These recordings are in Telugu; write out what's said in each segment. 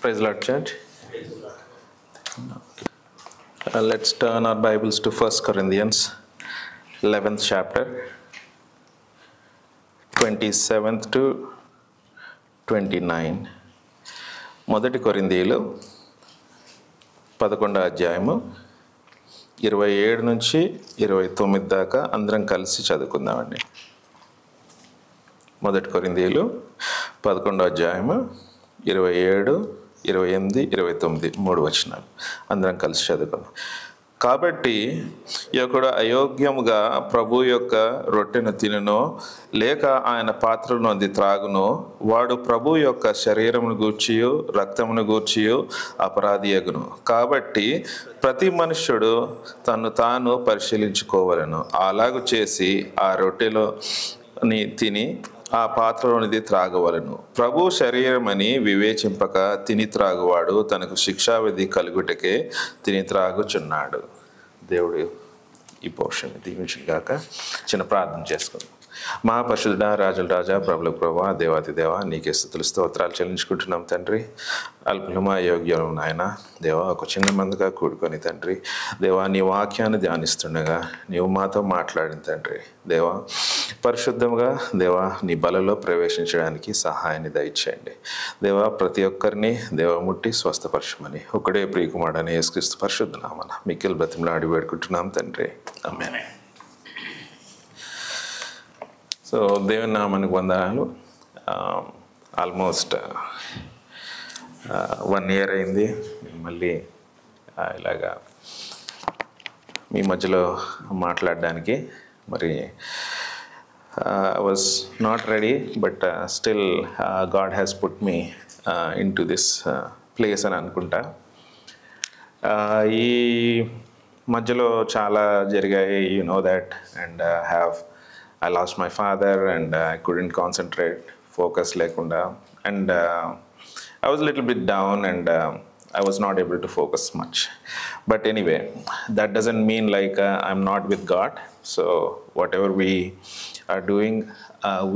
Praise the Lord, Church. Let's turn our Bibles to 1 Corinthians, 11th chapter, 27th to 29. మొదటి కొరింథీయులు 11వ అధ్యాయము 27 నుంచి 29 దాకా అందరం కలిసి చదువుకుందామండి. మొదటి కొరింథీయులు 11వ అధ్యాయము 27, 28, 29 3 వచనాలు అందరం కలిసి చదువుకుందాం. కాబట్టి ఒకడు అయోగ్యముగా ప్రభు యొక్క రొట్టెను తినునో లేక ఆయన పాత్రలోది త్రాగునో వాడు ప్రభు యొక్క శరీరమును గూర్చియు రక్తమును గూర్చియు అపరాధియగును. కాబట్టి ప్రతి మనుష్యుడు తను తాను పరిశీలించుకోవలను. అలాగు చేసి ఆ రొట్టెలోని తిని ఆ పాత్రలోనిది త్రాగవలను. ప్రభు శరీరమని వివేచింపక తిని త్రాగువాడు తనకు శిక్షావిధి కలుగుటకే తిని త్రాగుచున్నాడు. దేవుడు ఈ పోర్షన్ దీవించును గాక. చిన్న ప్రార్థన చేసుకుందాం. మహాపరిశుద్ధుడా, రాజుల రాజా, ప్రభుల ప్రభువా, దేవాతి దేవ, నీకే స్తుతులు స్తోత్రాలు చెల్లించుకుంటున్నాం తండ్రి. అల్పులమా యోగ్యులము నాయన దేవా, ఒక చిన్న మందిగా కూడుకొని తండ్రి దేవా, నీ వాక్యాన్ని ధ్యానిస్తుండగా నీవు మాతో మాట్లాడిన తండ్రి దేవా, పరిశుద్ధంగా దేవా నీ బలలో ప్రవేశించడానికి సహాయాన్ని దయచేయండి దేవా. ప్రతి ఒక్కరిని దేవ ముట్టి స్వస్థపరచమని ఒకడే ప్రియకుమారుడైన యేసుక్రీస్తు పరిశుద్ధ నామమున మిక్కిలి బ్రతిమలాడి వేడుకుంటున్నాం తండ్రి, ఆమేన్. సో దేవుని నామానికి వందనాలు. ఆల్మోస్ట్ 1 year అయింది మళ్ళీ ఇలాగా మీ మధ్యలో మాట్లాడడానికి. మరి I was not ready, but still God has put me into this place అని అనుకుంటా. ఈ మధ్యలో చాలా జరిగాయి, you know that, and I lost my father and I couldn't concentrate, focus lekunda, and I was a little bit down and I was not able to focus much. But anyway, that doesn't mean like I'm not with God. So whatever we are doing,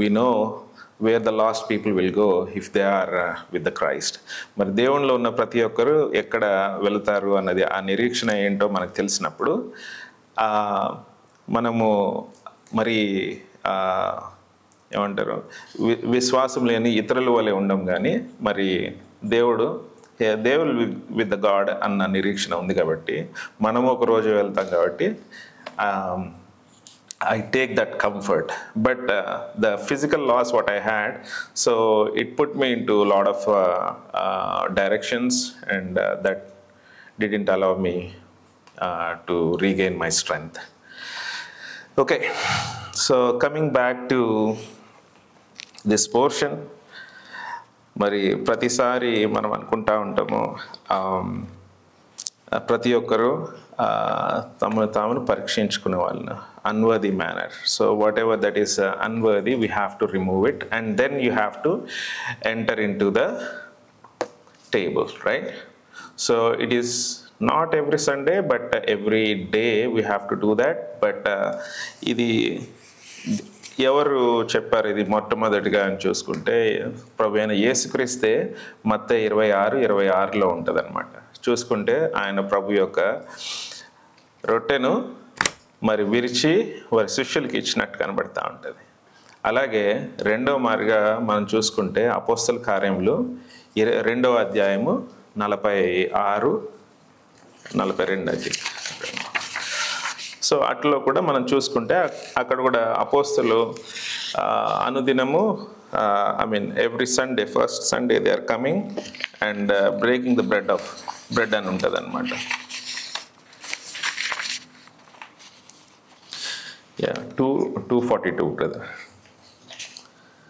we know where the lost people will go if they are with the Christ. మరి దేవునిలో ఉన్న ప్రతి ఒక్కరు ఎక్కడ వెళతారు అన్నది ఆ నిరీక్షణ ఏంటో మనకు తెలిసినప్పుడు మనము మరి ఏమంటారు, విశ్వాసం లేని ఇతరుల వలె ఉండం. కానీ మరి దేవుడు విత్ ద గాడ్ అన్న నిరీక్షణ ఉంది కాబట్టి మనము ఒక రోజు వెళ్తాం కాబట్టి I take that comfort. But the physical loss what I had, so it put me into a lot of directions, and that didn't allow me to regain my strength. Okay, so coming back to this portion, మరి ప్రతిసారి మనం అనుకుంటా ఉంటాము ప్రతి ఒక్కరు తామును పరీక్షించుకునే వాళ్ళను unworthy manner. So whatever that is unworthy, we have to remove it, and then you have to enter into the table, right? So it is not every Sunday, but every day we have to do that. But ఇది ఎవరు చెప్పారు? ఇది మొట్టమొదటిగా అని చూసుకుంటే ప్రభు అయిన యేసుక్రీస్తే మత్తయి 26:26లో ఉంటుంది అనమాట. చూసుకుంటే ఆయన ప్రభు యొక్క రొట్టెను మరి విరిచి వారి శిష్యులకి ఇచ్చినట్టు కనబడతా ఉంటుంది. అలాగే రెండవ మారుగా మనం చూసుకుంటే అపోస్తల కార్యములు 2వ అధ్యాయము 46, 42 అది. సో అట్లా కూడా మనం చూసుకుంటే అక్కడ కూడా అపోస్తలు అనుదినము every Sunday, first Sunday they are coming and breaking the bread అని ఉంటుంది అనమాట. 2:42 బ్రదర్.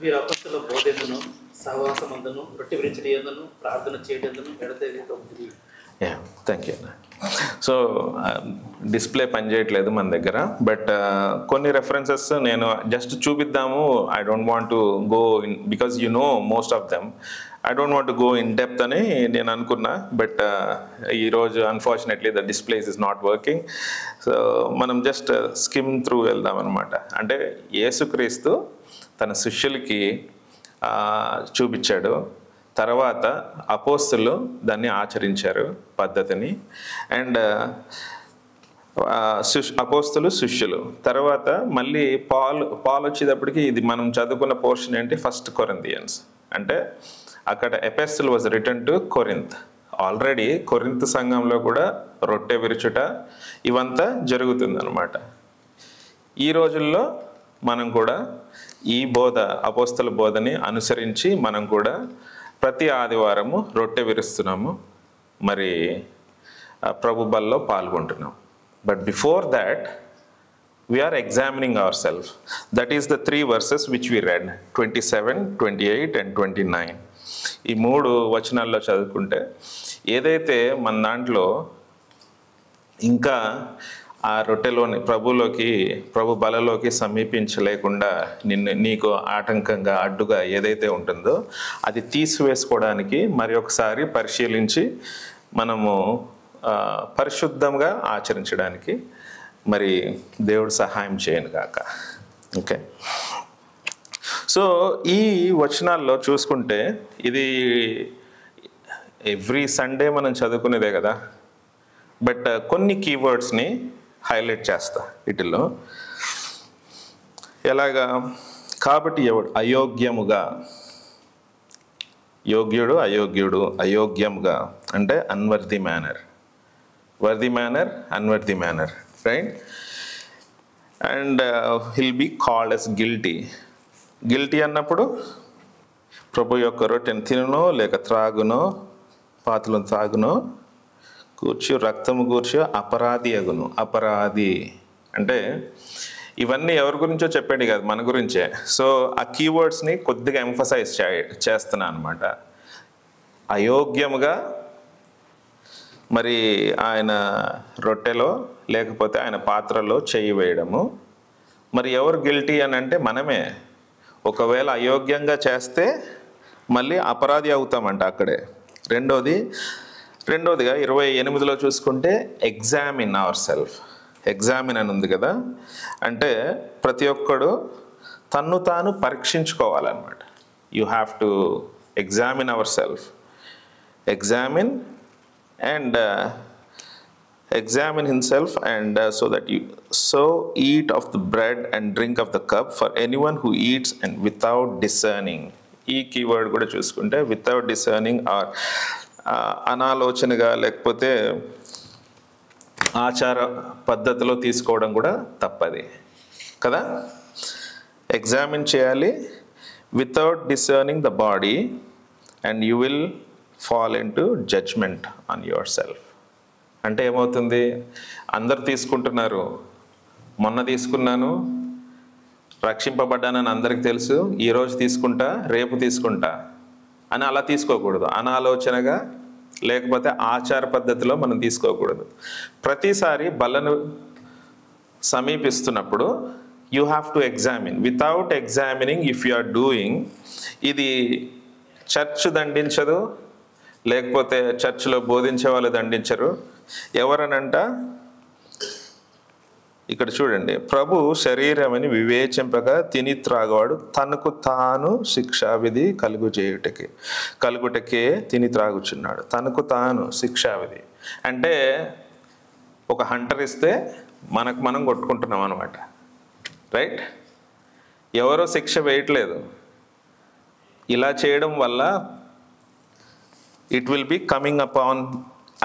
వీరు అపొస్తలుల బోధనందును సహవాసమందును రొట్టె విరిచుటయందును ప్రార్థన చేయటందును ఎడతెగక ఉంది. థ్యాంక్ యూ అన్న. సో డిస్ప్లే పనిచేయట్లేదు మన దగ్గర, బట్ కొన్ని రెఫరెన్సెస్ నేను జస్ట్ చూపిద్దాము. I don't want to go in because you know most of them. I don't want to go in depth అని నేను అనుకున్నా, బట్ ఈరోజు unfortunately the displays is not working. So మనం జస్ట్ స్కిమ్ త్రూ వెళ్దాం అనమాట. అంటే యేసుక్రీస్తు తన శిష్యులకి చూపించాడు, తర్వాత అపోస్తులు దాన్ని ఆచరించారు పద్ధతిని. అండ్ అపోస్తులు శిష్యులు. తర్వాత మళ్ళీ పాల్ వచ్చేటప్పటికి ఇది మనం చదువుకున్న పోర్షన్ ఏంటి, ఫస్ట్ కొరింథియన్స్. అంటే అక్కడ epistle was return to Corinth. Already Corinth సంఘంలో కూడా రొట్టె విరుచుట ఇవంతా జరుగుతుందన్నమాట. ఈ రోజుల్లో మనం కూడా ఈ బోధ, అపోస్తల బోధని అనుసరించి మనం కూడా ప్రతి ఆదివారము రొట్టె విరుస్తున్నాము, మరి ప్రభు బల్లో పాల్గొంటున్నాం. But before that we are examining ourselves. That is the 3 verses which we read, 27, 28 and 29. ఈ 3 వచనాల్లో చదువుకుంటే ఏదైతే మన దాంట్లో ఇంకా ఆ రొట్టెలోని ప్రభు బలలోకి సమీపించలేకుండా నీకు ఆటంకంగా అడ్డుగా ఏదైతే ఉంటుందో అది తీసివేసుకోవడానికి మరి ఒకసారి పరిశీలించి మనము పరిశుద్ధంగా ఆచరించడానికి మరి దేవుడు సహాయం చేయను గాక. ఓకే, సో ఈ వచనాల్లో చూసుకుంటే ఇది ఎవ్రీ సండే మనం చదువుకునేదే కదా, బట్ కొన్ని కీవర్డ్స్ని హైలైట్ చేస్తా వీటిల్లో. ఎలాగా? కాబట్టి ఎవడు అయోగ్యముగా, యోగ్యుడు అయోగ్యుడు, అయోగ్యముగా అంటే unworthy manner, worthy manner, unworthy manner, right? And he'll be called as guilty. Guilty అన్నప్పుడు ప్రభు యొక్క రొట్టెను తినునో లేక త్రాగునో, పాత్రలను త్రాగునో, కూర్చో రక్తము కూర్చో అపరాధి అగును. అపరాధి అంటే ఇవన్నీ ఎవరి గురించో చెప్పండి కాదు, మన గురించే. సో ఆ కీవర్డ్స్ని కొద్దిగా ఎంఫసైజ్ చేస్తున్నా అనమాట. అయోగ్యముగా మరి ఆయన రొట్టెలో లేకపోతే ఆయన పాత్రలో చేయి వేయడము. మరి ఎవరు గిల్టీ అని అంటే మనమే. ఒకవేళ అయోగ్యంగా చేస్తే మళ్ళీ అపరాధి అవుతామంట అక్కడే. రెండోదిగా 28లో చూసుకుంటే ఎగ్జామిన్ అవర్ సెల్ఫ్. ఎగ్జామిన్ అని ఉంది కదా, అంటే ప్రతి ఒక్కడు తన్ను తాను పరీక్షించుకోవాలన్నమాట. You have to examine our self. Examine and examine himself, and so eat of the bread and drink of the cup, for anyone who eats and without discerning. ఈ కీవర్డ్ కూడా చూసుకుంటే వితౌట్ డిసర్నింగ్ ఆర్ అనాలోచనగా లేకపోతే ఆచార పద్ధతిలో తీసుకోవడం కూడా తప్పది కదా. ఎగ్జామిన్ చేయాలి. Without discerning the body and you will fall into judgment on yourself. అంటే ఏమవుతుంది? అందరు తీసుకుంటున్నారు, మొన్న తీసుకున్నాను, రక్షింపబడ్డానని అందరికి తెలుసు, ఈరోజు తీసుకుంటా, రేపు తీసుకుంటా అని అలా తీసుకోకూడదు. అనాలోచనగా లేకపోతే ఆచార పద్ధతిలో మనం తీసుకోకూడదు. ప్రతిసారి బలను సమీపిస్తున్నప్పుడు you have to examine. Without examining if you are doing, ఇది చర్చ్ దండించదు, లేకపోతే చర్చిలో బోధించే వాళ్ళు దండించరు. ఎవరనంట ఇక్కడ చూడండి, ప్రభు శరీరమని వివేచింపగా తిని త్రాగువాడు తనకు తాను శిక్షావిధి కలుగుటకే తిని త్రాగుచున్నాడు. తనకు తాను శిక్షావిధి అంటే ఒక హంటర్ ఇస్తే మనకు మనం కొట్టుకుంటున్నాం అనమాట, రైట్? ఎవరో శిక్ష వేయట్లేదు. ఇలా చేయడం వల్ల it will be coming upon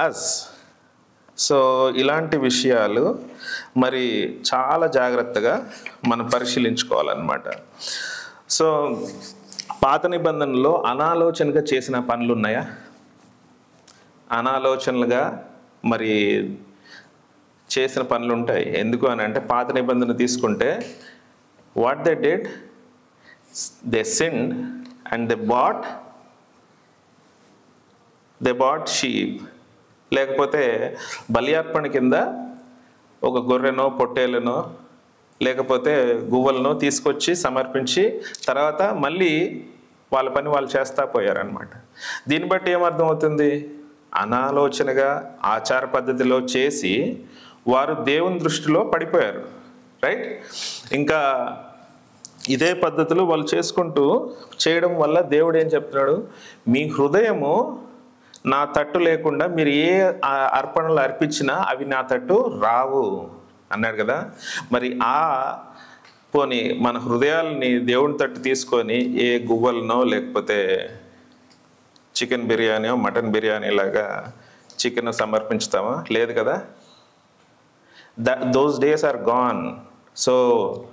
us. So ఇలాంటి విషయాలు మరి చాలా జాగ్రత్తగా మనం పరిశీలించుకోవాలన్నమాట. సో పాత నిబంధనలో అనాలోచనగా చేసిన పనులు ఉన్నాయా? అనాలోచనలుగా మరి చేసిన పనులు ఉంటాయి. ఎందుకు అని అంటే పాత నిబంధన తీసుకుంటే what they did, they sinned and they bought sheep, లేకపోతే బలియార్పణ కింద ఒక గొర్రెనో పొట్టేలనో లేకపోతే గువ్వలనో తీసుకొచ్చి సమర్పించి తర్వాత మళ్ళీ వాళ్ళ పని వాళ్ళు చేస్తా పోయారనమాట. దీన్ని బట్టి ఏమర్థమవుతుంది? అనాలోచనగా ఆచార పద్ధతిలో చేసి వారు దేవుని దృష్టిలో పడిపోయారు, రైట్? ఇంకా ఇదే పద్ధతిలో వాళ్ళు చేసుకుంటూ చేయడం వల్ల దేవుడు ఏం చెప్తున్నాడు, మీ హృదయము నా తట్టు లేకుండా మీరు ఏ అర్పణలు అర్పించినా అవి నా తట్టు రావు అన్నాడు కదా. మరి పోనీ మన హృదయాలని దేవుని తట్టు తీసుకొని ఏ గువ్వలనో లేకపోతే చికెన్ బిర్యానీ మటన్ బిర్యానీ లాగా చికెన్ సమర్పించుతామా? లేదు కదా. those days are gone. So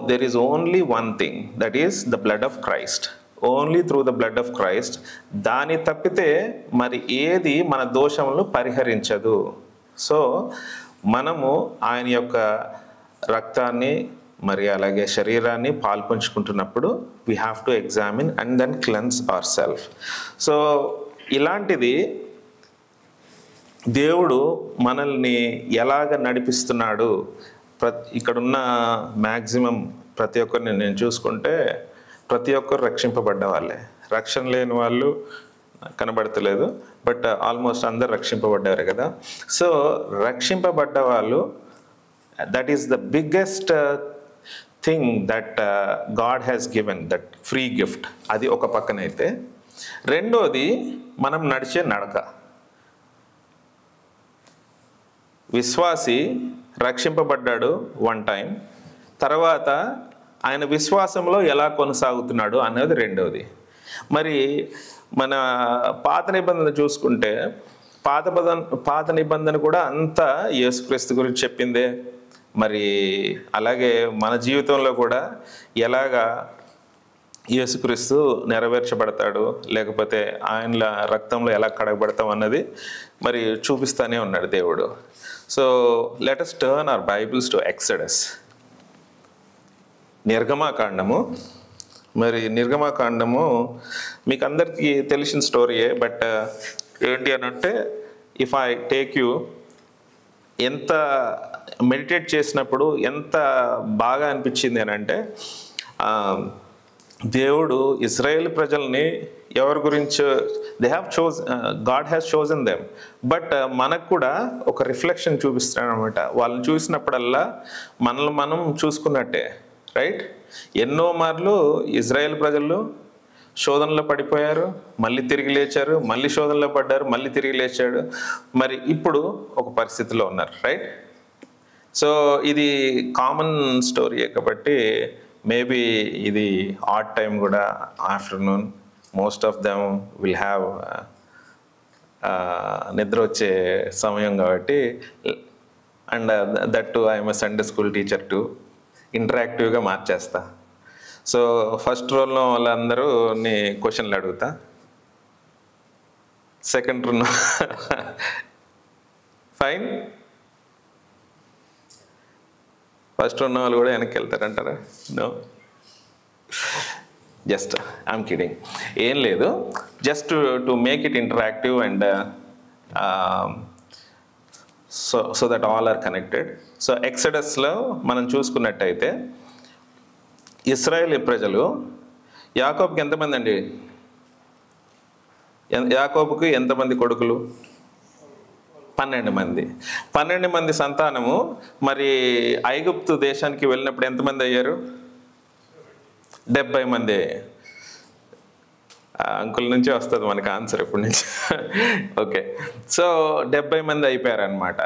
there is only one thing, that is the blood of Christ. Only through the blood of Christ. దాని తప్పితే మరి ఏది మన దోషములను పరిహరించదు. సో మనము ఆయన యొక్క రక్తాన్ని మరి అలాగే శరీరాన్ని పాల్పంచుకుంటున్నప్పుడు we have to examine and then cleanse ourselves. So ఇలాంటిది దేవుడు మనల్ని ఎలాగ నడిపిస్తున్నాడు, ఇక్కడున్న మ్యాక్సిమం ప్రతి ఒక్కరిని నేను చూసుకుంటే ప్రతి ఒక్కరు రక్షింపబడ్డ వాళ్ళే. రక్షణ లేని వాళ్ళు కనబడతలేదు, బట్ ఆల్మోస్ట్ అందరు రక్షింపబడ్డారు కదా. సో రక్షింపబడ్డ వాళ్ళు, that is the biggest thing that God has given, that free gift. అది ఒక పక్కనైతే, రెండోది మనం నడిచే నడక. విశ్వాసి రక్షింపబడ్డాడు వన్ టైం, తర్వాత ఆయన విశ్వాసంలో ఎలా కొనసాగుతున్నాడు అనేది రెండవది. మరి మన పాత నిబంధన చూసుకుంటే పాత నిబంధన కూడా అంతా యేసుక్రీస్తు గురించి చెప్పిందే. మరి అలాగే మన జీవితంలో కూడా ఎలాగా యేసుక్రీస్తు నెరవేర్చబడతాడు, లేకపోతే ఆయన రక్తంలో ఎలా కడగబడతాం అన్నది మరి చూపిస్తానే ఉన్నాడు దేవుడు. So let us turn our Bibles to Exodus. నిర్గమాకాండము. మరి నిర్గమాకాండము మీకు అందరికీ తెలిసిన స్టోరీయే, బట్ ఏంటి అని అంటే, ఇఫ్ ఐ టేక్ యూ, ఎంత మెడిటేట్ చేసినప్పుడు ఎంత బాగా అనిపించింది అని అంటే, దేవుడు ఇజ్రాయేల్ ప్రజల్ని ఎవరి గురించి God has chosen them, but మనకు కూడా ఒక రిఫ్లెక్షన్ చూపిస్తాడు అనమాట. వాళ్ళని చూసినప్పుడల్లా మనల్ని మనం చూసుకున్నట్టే, రైట్? ఎన్నో మార్లు ఇజ్రాయేల్ ప్రజలు శోధనలో పడిపోయారు, మళ్ళీ తిరిగి లేచారు, మళ్ళీ శోధనలో పడ్డారు, మళ్ళీ తిరిగి లేచాడు. మరి ఇప్పుడు ఒక పరిస్థితిలో ఉన్నారు, రైట్? సో ఇది కామన్ స్టోరీయే కాబట్టి మేబీ ఇది ఆడ్ టైం కూడా, afternoon most of them will have నిద్ర వచ్చే సమయం కాబట్టి, and that too I'm a Sunday school teacher too, ఇంటరాక్టివ్గా మార్చేస్తా. సో ఫస్ట్ రోల్లో వాళ్ళందరూ క్వశ్చన్లు అడుగుతా, సెకండ్ రోల్ ఫైన్, ఫస్ట్ ఉన్న వాళ్ళు కూడా వెనక్కి వెళ్తారంటారా? No, just I'm kidding. ఏం లేదు, just to make it interactive and so that all are connected. So ఎక్సడస్లో మనం చూసుకున్నట్టయితే ఇశ్రాయేలు ప్రజలు, యాకోబుకి ఎంతమంది అండి? యాకోబుకి ఎంతమంది కొడుకులు? 12 మంది. 12 మంది సంతానము. మరి ఐగుప్తు దేశానికి వెళ్ళినప్పుడు ఎంతమంది అయ్యారు? 70 మంది. అంకుల్ నుంచి వస్తుంది మనకి ఆన్సర్ ఇప్పటి నుంచి. ఓకే, సో 70 మంది అయిపోయారనమాట.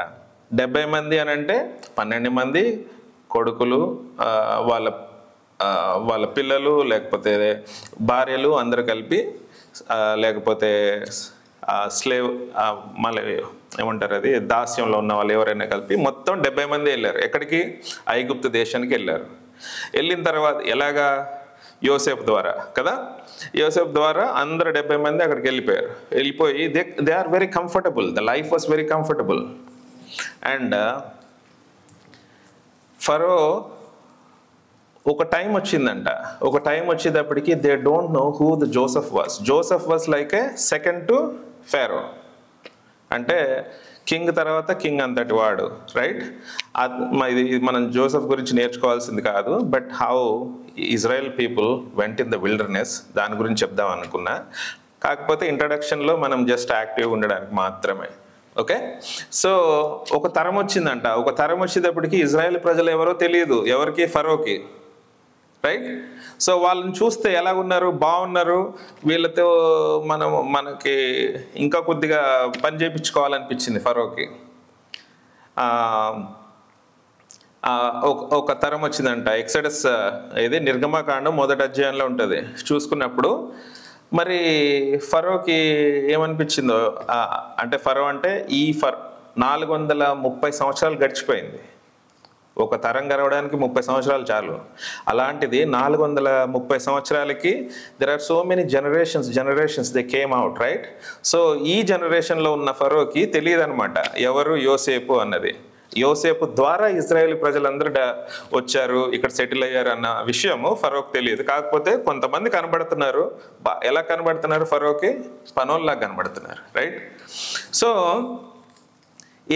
70 మంది అని అంటే 12 మంది కొడుకులు, వాళ్ళ పిల్లలు, లేకపోతే భార్యలు, అందరు కలిపి, లేకపోతే స్లేవ్, మళ్ళీ ఏమంటారు అది, దాస్యంలో ఉన్న వాళ్ళు ఎవరైనా కలిపి మొత్తం 70 మంది వెళ్ళారు. ఎక్కడికి? ఐగుప్తు దేశానికి వెళ్ళారు. వెళ్ళిన తర్వాత ఎలాగా? యోసేపు ద్వారా కదా. యోసేపు ద్వారా అందరు 70 మంది అక్కడికి వెళ్ళిపోయి they are very comfortable, the life was very comfortable. And Pharaoh ఒక టైం వచ్చిందంట, ఒక టైం వచ్చేటప్పటికి they don't know who the Joseph was. Joseph was like a second to Pharaoh, అంటే కింగ్ తర్వాత కింగ్ అంతటి వాడు, రైట్? ఇది మనం జోసెఫ్ గురించి నేర్చుకోవాల్సింది కాదు, but how Israel people went in the wilderness, దాని గురించి చెప్దాం అనుకున్నా. కాకపోతే ఇంట్రడక్షన్లో మనం జస్ట్ యాక్టివ్గా ఉండడానికి మాత్రమే. ఓకే, సో ఒక తరం వచ్చిందంట. ఒక తరం వచ్చేటప్పటికి ఇజ్రాయెల్ ప్రజలు ఎవరో తెలియదు ఎవరికి? ఫరోకి, రైట్. సో వాళ్ళని చూస్తే ఎలాగున్నారు, బాగున్నారు, వీళ్ళతో మనకి ఇంకా కొద్దిగా పని చేయించుకోవాలనిపించింది ఫరోకి. ఒక తరం వచ్చిందంట, ఎక్సడస్ ఇది నిర్గమకాండం 1వ అధ్యాయంలో ఉంటుంది. చూసుకున్నప్పుడు మరి ఫరోకి ఏమనిపించిందో, అంటే ఫరో అంటే 430 సంవత్సరాలు గడిచిపోయింది. ఒక తరం గడవడానికి 30 సంవత్సరాలు చాలు. అలాంటిది 430 సంవత్సరాలకి there are so many generations they came out, right. So ఈ జనరేషన్లో ఉన్న ఫరోకి తెలియదు అనమాట ఎవరు యోసేపు అన్నది. యోసేపు ద్వారా ఇజ్రాయేల్ ప్రజలందరూ వచ్చారు, ఇక్కడ సెటిల్ అయ్యారు అన్న విషయము ఫరోకి తెలియదు. కాకపోతే కొంతమంది కనబడుతున్నారు. ఎలా కనబడుతున్నారు? ఫరోకి పనోల్లా కనబడుతున్నారు, రైట్. సో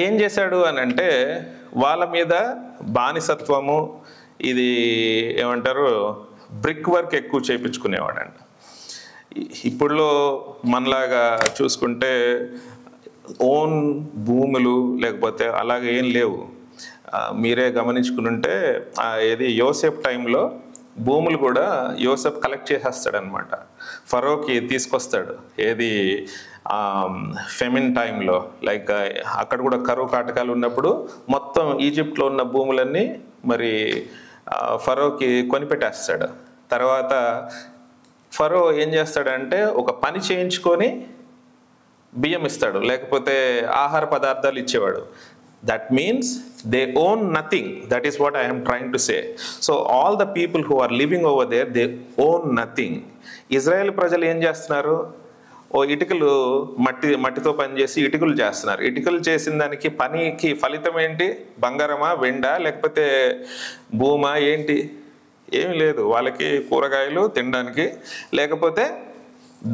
ఏం చేశాడు అని అంటే వాళ్ళ మీద బానిసత్వము, ఇది ఏమంటారు, బ్రిక్ వర్క్ ఎక్కువ చేయించుకునేవాడంట. ఇప్పుడులో మనలాగా చూసుకుంటే ఓన్ భూములు లేకపోతే అలాగే ఏం లేవు. మీరే గమనించుకుంటే ఏది యోసేపు టైంలో భూములు కూడా యోసేపు కలెక్ట్ చేసేస్తాడనమాట, ఫరోకి తీసుకొస్తాడు. ఏది ఫెమిన్ టైంలో, లైక్ అక్కడ కూడా కరువు కాటకాలు ఉన్నప్పుడు మొత్తం ఈజిప్ట్లో ఉన్న భూములన్నీ మరి ఫరోకి కొనిపెట్టేస్తాడు. తర్వాత ఫరో ఏం చేస్తాడంటే ఒక పని చేయించుకొని బియ్యం ఇస్తాడు, లేకపోతే ఆహార పదార్థాలు ఇచ్చేవాడు. That means they own nothing. That is what I am trying to say. So all the people who are living over there, they own nothing. Israel ప్రజలు ఏం చేస్తున్నారు? ఇటుకలు మట్టితో పనిచేసి ఇటుకలు చేస్తున్నారు. ఇటుకలు చేసిన దానికి పనికి ఫలితం ఏంటి? బంగారమా, వెండా, లేకపోతే భూమా, ఏంటి? ఏమి లేదు. వాళ్ళకి కూరగాయలు తినడానికి, లేకపోతే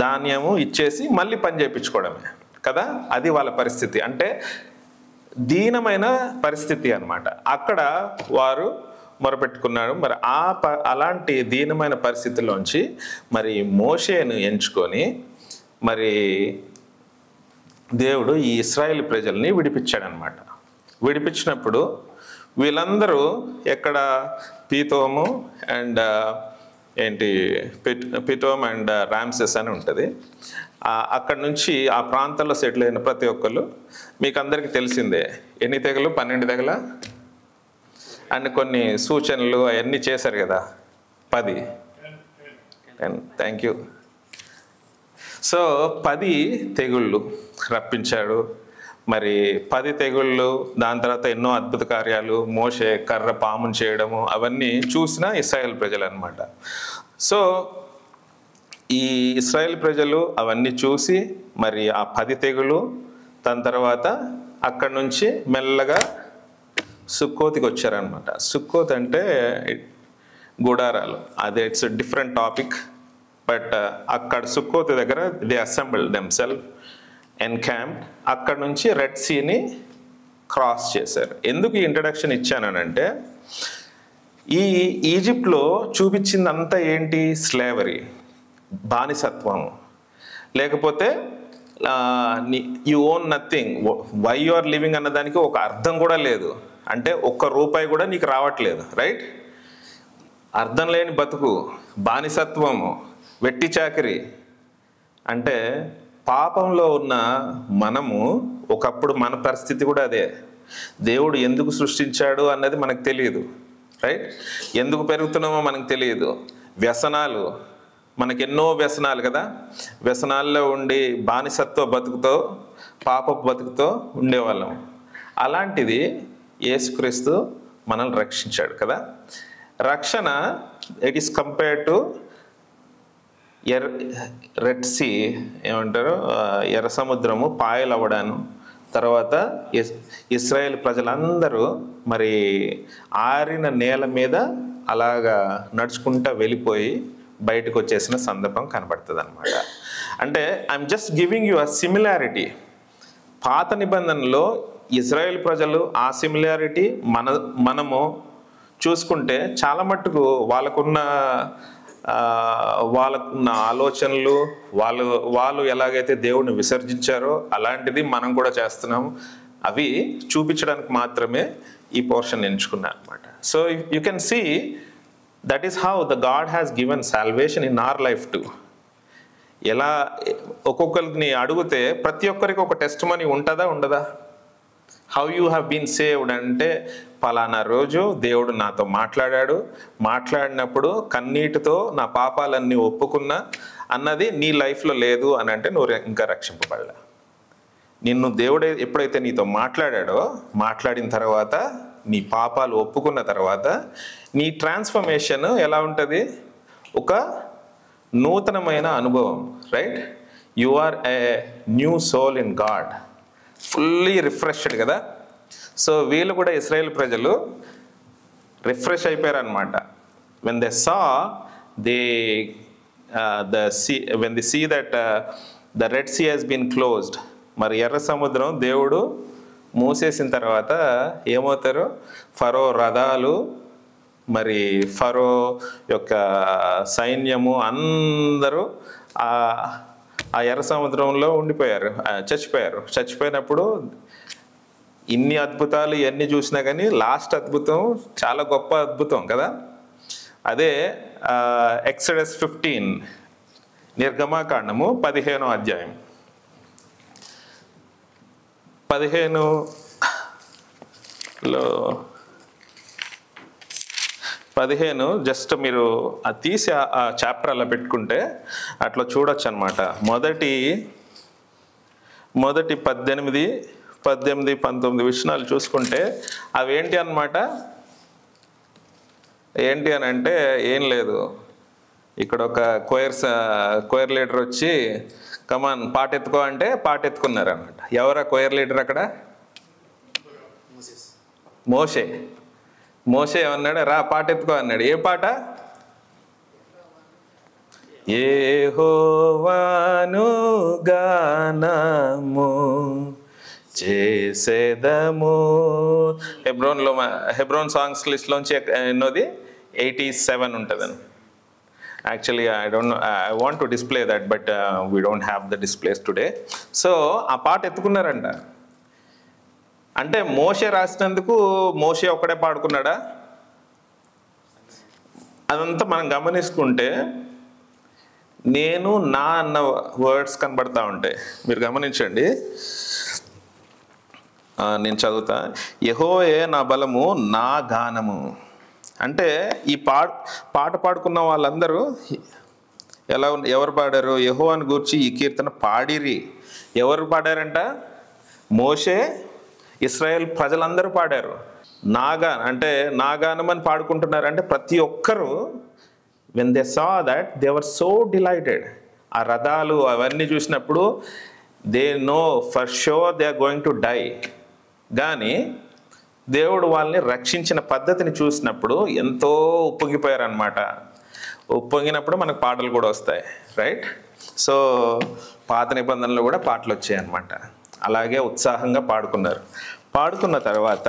ధాన్యము ఇచ్చేసి మళ్ళీ పని చేయించుకోవడమే కదా. అది వాళ్ళ పరిస్థితి. అంటే దీనమైన పరిస్థితి అన్నమాట. అక్కడ వారు మొరపెట్టుకున్నాడు. మరి అలాంటి దీనమైన పరిస్థితిలోంచి మరి మోషేను ఎంచుకొని మరి దేవుడు ఈ ఇశ్రాయేలు ప్రజల్ని విడిపించాడనమాట. విడిపించినప్పుడు వీళ్ళందరూ ఎక్కడ, పీతోము అండ్ పిటోమ్ అండ్ రామ్సెస్ అని ఉంటుంది. అక్కడ నుంచి ఆ ప్రాంతంలో సెటిల్ అయిన ప్రతి ఒక్కరు, మీకు అందరికీ తెలిసిందే, ఎన్ని తెగలు? 12 తెగల అండ్ కొన్ని సూచనలు అవన్నీ చేశారు కదా, 10. Thank you. సో 10 తెగుళ్ళు రప్పించాడు. మరి 10 తెగుళ్ళు, దాని తర్వాత ఎన్నో అద్భుత కార్యాలు, మోషే కర్ర పామును చేయడము, అవన్నీ చూసిన ఇశ్రాయేల్ ప్రజలు అనమాట. సో ఈ ఇశ్రాయేల్ ప్రజలు అవన్నీ చూసి మరి ఆ 10 తెగులు, దాని తర్వాత అక్కడి నుంచి మెల్లగా సుక్కోతికి వచ్చారనమాట. సుక్కోత్ అంటే గుడారాలు, అదే ఇట్స్ డిఫరెంట్ టాపిక్. బట్ అక్కడ సుక్కోత్ దగ్గర దే అసెంబుల్డ్ దెమ్సెల్ఫ్, ఎన్క్యాంప్డ్. అక్కడ నుంచి రెడ్ సీని క్రాస్ చేశారు. ఎందుకు ఈ ఇంట్రడక్షన్ ఇచ్చానంటే, ఈ ఈజిప్ట్లో చూపించిందంతా ఏంటి? స్లేవరీ, బానిసత్వము, లేకపోతే you own nothing, why you are living అన్నదానికి ఒక అర్థం కూడా లేదు. అంటే ₹1 కూడా నీకు రావట్లేదు, రైట్. అర్థం లేని బతుకు, బానిసత్వము, వెట్టి చాకిరి. అంటే పాపంలో ఉన్న మనము ఒకప్పుడు మన పరిస్థితి కూడా అదే. దేవుడు ఎందుకు సృష్టించాడు అన్నది మనకు తెలియదు, రైట్. ఎందుకు పెరుగుతున్నామో మనకు తెలియదు. వ్యసనాలు, మనకెన్నో వ్యసనాలు కదా. వ్యసనాల్లో ఉండి బానిసత్వ బతుకుతో, పాపపు బతుకుతో ఉండేవాళ్ళం. అలాంటిది యేసుక్రీస్తు మనల్ని రక్షించాడు కదా. రక్షణ it is compared to Red Sea, ఏమంటారు, ఎర్ర సముద్రము పాయలవ్వడాను. తర్వాత ఇశ్రాయేల్ ప్రజలందరూ మరి ఆరిన నేల మీద అలాగా నడుచుకుంటూ వెళ్ళిపోయి బయటకు వచ్చేసిన సందర్భం కనబడుతుంది అనమాట. అంటే I'm just giving you a similarity. పాత నిబంధనలో ఇజ్రాయేల్ ప్రజలు, ఆ సిమిలారిటీ మనము చూసుకుంటే చాలా మట్టుకు వాళ్ళకున్న ఆలోచనలు, వాళ్ళు ఎలాగైతే దేవుడిని విసర్జించారో అలాంటిది మనం కూడా చేస్తున్నాము. అవి చూపించడానికి మాత్రమే ఈ పోర్షన్ ఎంచుకున్నాను అనమాట. So you can see that is how the God has given salvation in our life too. ఎలా ఒక్కొక్కరిని అడిగితే ప్రతి ఒక్కరికి ఒక టెస్ట్ మనీ ఉంటుందా ఉండదా? How you have been saved అంటే పలానా రోజు దేవుడు నాతో మాట్లాడినప్పుడు కన్నీటితో నా పాపాలన్నీ ఒప్పుకున్నా అన్నది నీ లైఫ్లో లేదు అని అంటే నువ్వు ఇంకా రక్షింపబడలే. నిన్ను దేవుడే ఎప్పుడైతే నీతో మాట్లాడిన తర్వాత నీ పాపాలు ఒప్పుకున్న తర్వాత నీ ట్రాన్స్ఫర్మేషన్ ఎలా ఉంటుంది? ఒక నూతనమైన అనుభవం, right? You are a new soul in God, fully refreshed కదా. సో వీళ్ళు కూడా ఇశ్రాయేల్ ప్రజలు రిఫ్రెష్ అయిపోయారు అనమాట. When they saw when they see that the Red Sea has been closed, మరి ఎర్ర సముద్రం దేవుడు మూసేసిన తర్వాత ఏమవుతారు? ఫరో రథాలు, మరి ఫరో యొక్క సైన్యము అందరూ ఆ ఎర్ర సముద్రంలో ఉండిపోయారు, చచ్చిపోయినప్పుడు ఇన్ని అద్భుతాలు ఇవన్నీ చూసినా కానీ లాస్ట్ అద్భుతం చాలా గొప్ప అద్భుతం కదా. అదే ఎక్సడస్ 15 నిర్గమాకాండము 15వ అధ్యాయం 15 జస్ట్ మీరు అది తీసి ఆ చాప్టర్ అలా పెట్టుకుంటే అట్లా చూడొచ్చు అనమాట. మొదటి 18, 19 విషయాలు చూసుకుంటే అవి ఏంటి అన్నమాట? ఏంటి అని అంటే ఏం లేదు, ఇక్కడ ఒక కోయర్ లీడర్ వచ్చి కమాన్ పాట ఎత్తుకో అంటే పాట ఎత్తుకున్నారు అన్నమాట. ఎవరా కోయర్ లీడర్ అక్కడ? మోషే ఏమన్నాడు? రా పాట ఎత్తుకో అన్నాడు. ఏ పాట? యెహోవాను గానము చేసేదము. హెబ్రోన్ సాంగ్స్ లిస్ట్లోంచి ఎన్నోది 87 ఉంటుందని. Actually I want to display that, but we don't have the displays today. So ఆ పాట ఎత్తుకున్నారంట. అంటే మోషే రాసినందుకు మోషే ఒక్కడే పాడుకున్నాడా? అదంతా మనం గమనించుకుంటే నేను నా అన్న వర్డ్స్ కనబడతా ఉంటాయి. మీరు గమనించండి, నేను చదువుతా. యెహోవే నా బలము నా గానము అంటే ఈ పాట పాడుకున్న వాళ్ళందరూ ఎవరు పాడారు? యెహోవాను గూర్చి ఈ కీర్తన పాడిరి. ఎవరు పాడారంట? మోషే, ఇశ్రాయేల్ ప్రజలందరూ పాడారు. అంటే నాగానం అని పాడుకుంటున్నారు. అంటే ప్రతి ఒక్కరూ when they saw that they were so delighted. ఆ రథాలు అవన్నీ చూసినప్పుడు they know for sure they are going to die. కానీ దేవుడు వాళ్ళని రక్షించిన పద్ధతిని చూసినప్పుడు ఎంతో ఉప్పొంగిపోయారనమాట. ఉప్పొంగినప్పుడు మనకు పాటలు కూడా వస్తాయి, రైట్? సో పాత నిబంధనలు కూడా పాటలు వచ్చాయి అన్నమాట. అలాగే ఉత్సాహంగా పాడుకున్న తర్వాత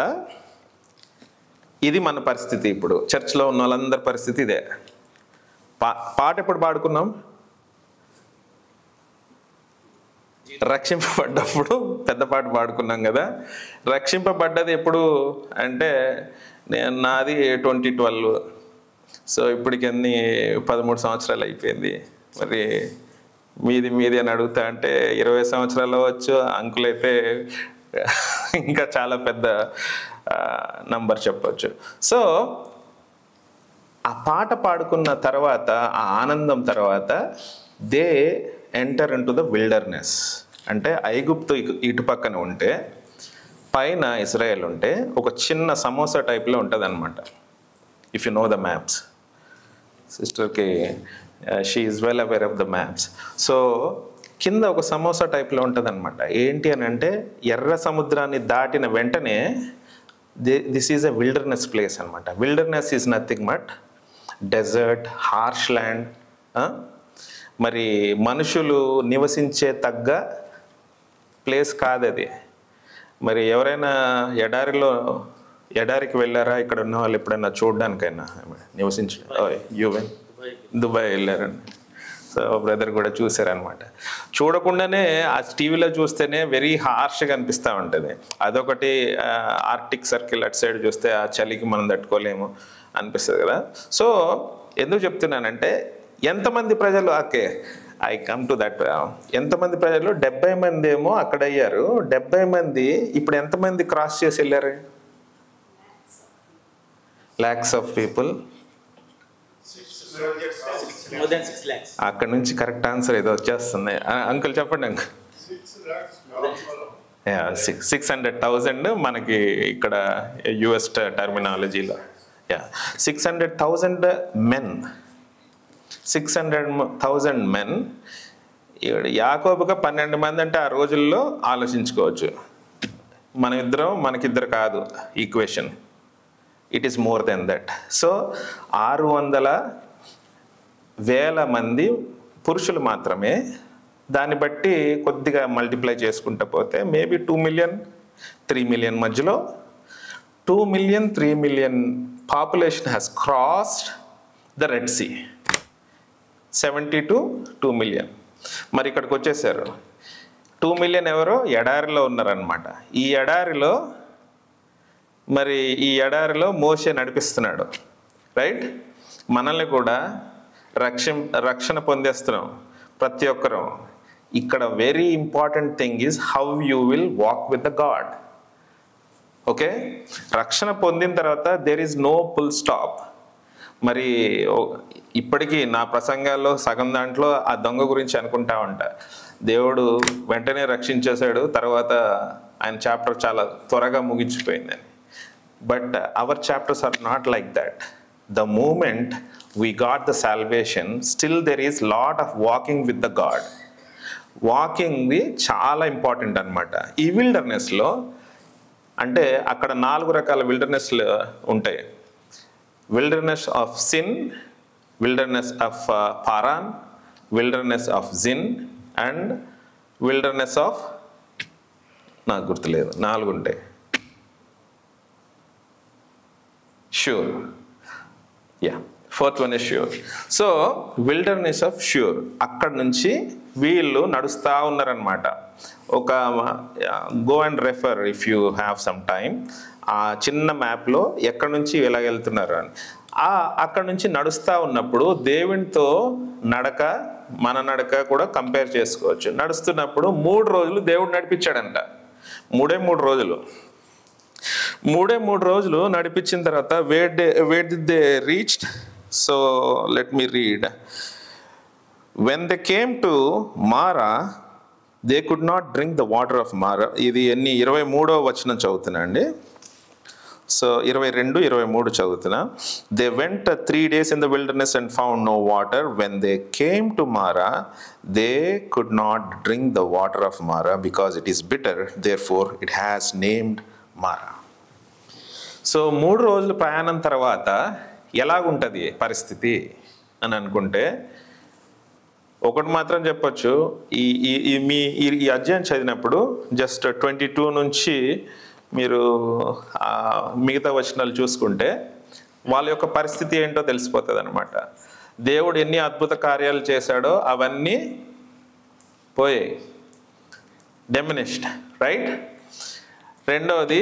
ఇది మన పరిస్థితి. ఇప్పుడు చర్చ్లో ఉన్న వాళ్ళందరి పరిస్థితి ఇదే. పాట ఎప్పుడు పాడుకున్నాం? రక్షింపబడ్డప్పుడు పెద్ద పాట పాడుకున్నాం కదా. రక్షింపబడ్డది ఎప్పుడు అంటే నాది 2012. సో ఇప్పటికి 13 సంవత్సరాలు అయిపోయింది. మరి మీది అని అడుగుతా అంటే 20 సంవత్సరాలు అవ్వచ్చు. అంకులైతే ఇంకా చాలా పెద్ద నంబర్ చెప్పచ్చు. సో ఆ పాట పాడుకున్న తర్వాత, ఆ ఆనందం తర్వాత they enter into the wilderness. అంటే ఐగుప్తు ఇటు పక్కన ఉంటే పైన ఇజ్రాయెల్ ఉంటే ఒక చిన్న సమోసా టైప్లో ఉంటుంది అనమాట. If you know the maps, సిస్టర్కి she is well aware of the maps. So కింద ఒక సమోసా టైప్లో ఉంటుంది అనమాట. ఏంటి అని అంటే ఎర్ర సముద్రాన్ని దాటిన వెంటనే this is a wilderness place అనమాట. Wilderness is nothing but desert, harsh land. మరి మనుషులు నివసించే తగ్గ ప్లేస్ కాదు అది. మరి ఎవరైనా ఎడారికి వెళ్ళారా? ఇక్కడ ఉన్న వాళ్ళు ఎప్పుడైనా చూడడానికైనా దుబాయ్ వెళ్ళారండి. సో బ్రదర్ కూడా చూసారనమాట. చూడకుండానే ఆ టీవీలో చూస్తేనే వెరీ హార్ష్గా అనిపిస్తూ ఉంటుంది. అదొకటి. ఆర్టిక్ సర్కిల్ అటు సైడ్ చూస్తే ఆ చలికి మనం తట్టుకోలేము. అనిపిస్తుంది కదా. సో ఎందుకు చెప్తున్నానంటే ఎంతమంది ప్రజలు okay I come to that. ఎంతమంది ప్రజలు 70 మంది ఏమో అక్కడ అయ్యారు. 70 మంది ఇప్పుడు ఎంతమంది క్రాస్ చేసి వెళ్ళారు? lakhs of people. More than 6 lakhs. అక్కడ నుంచి కరెక్ట్ ఆన్సర్ ఏదో వచ్చేస్తుంది. అంకుల్ చెప్పండి అంకుల్. 600,000 మనకి ఇక్కడ యుఎస్ టర్మినాలజీలో 600,000 మెన్. 600,000 మెన్. యాకోబుగా 12 మంది అంటే ఆ రోజుల్లో ఆలోచించుకోవచ్చు. మనకిద్దరు కాదు equation. It is more than that. So 600,000 మంది పురుషులు మాత్రమే. దాన్ని బట్టి కొద్దిగా మల్టిప్లై చేసుకుంటూ పోతే మేబీ 2 million 3 million మధ్యలో 2 million 3 million population has crossed the Red Sea. 70 to 2 million. మరి ఇక్కడికి వచ్చేసారు. 2 million ఎవరో ఎడారిలో ఉన్నారనమాట. ఈ ఎడారిలో మోషే నడిపిస్తున్నాడు, రైట్? మనల్ని కూడా రక్షణ పొందేస్తున్నాం ప్రతి ఒక్కరూ. ఇక్కడ very important thing is how you will walk with the God. Okay, రక్షణ పొందిన తర్వాత there is no full stop. మరి ఇప్పటికీ నా ప్రసంగాల్లో సగం దాంట్లో ఆ దొంగ గురించి అనుకుంటా ఉంటా. దేవుడు వెంటనే రక్షించేశాడు, తర్వాత ఆయన చాప్టర్ చాలా త్వరగా ముగించిపోయిందని. But our chapters are not like that. The moment we got the salvation, still there is lot of walking with the God. Walking చాలా ఇంపార్టెంట్ అనమాట. ఈ విల్డర్నెస్లో అంటే అక్కడ 4 రకాల విల్డర్నెస్లు ఉంటాయి. Wilderness of sin, wilderness of Paran, wilderness of Zin and wilderness of, నాకు గుర్తులేదు, 4 ఉంటాయి. Shur, fourth one is Shur. So wilderness of Shur, అక్కడ నుంచి వీళ్ళు నడుస్తూ ఉన్నారనమాట. ఒక go and refer if you have some time ఆ చిన్న మ్యాప్లో ఎక్కడి నుంచి ఎలా వెళ్తున్నారు అని. అక్కడ నుంచి నడుస్తూ ఉన్నప్పుడు దేవునితో మన నడక కూడా కంపేర్ చేసుకోవచ్చు. నడుస్తున్నప్పుడు 3 రోజులు దేవుడు నడిపించాడంట. 3 రోజులు నడిపించిన తర్వాత where did they reached? So let me read. When they came to Mara, they could not drink the water of Mara. ఇది 23వ వచనం చదువుతున్నా అండి. సో 22, 23 చదువుతున్నా. They went 3 days in the wilderness and found no water. When they came to Mara, they could not drink the water of Mara because it is bitter. Therefore it has named Mara. So 3 రోజుల ప్రయాణం తర్వాత ఎలాగుంటుంది పరిస్థితి అని అనుకుంటే ఒకటి మాత్రం చెప్పొచ్చు. ఈ అధ్యాయం చదివినప్పుడు జస్ట్ 22 నుంచి మీరు మిగతా వచనాలు చూసుకుంటే వాళ్ళ యొక్క పరిస్థితి ఏంటో తెలిసిపోతుంది అనమాట. దేవుడు ఎన్ని అద్భుత కార్యాలు చేశాడో అవన్నీ పోయాయి, డెమినిష్డ్, రైట్? రెండవది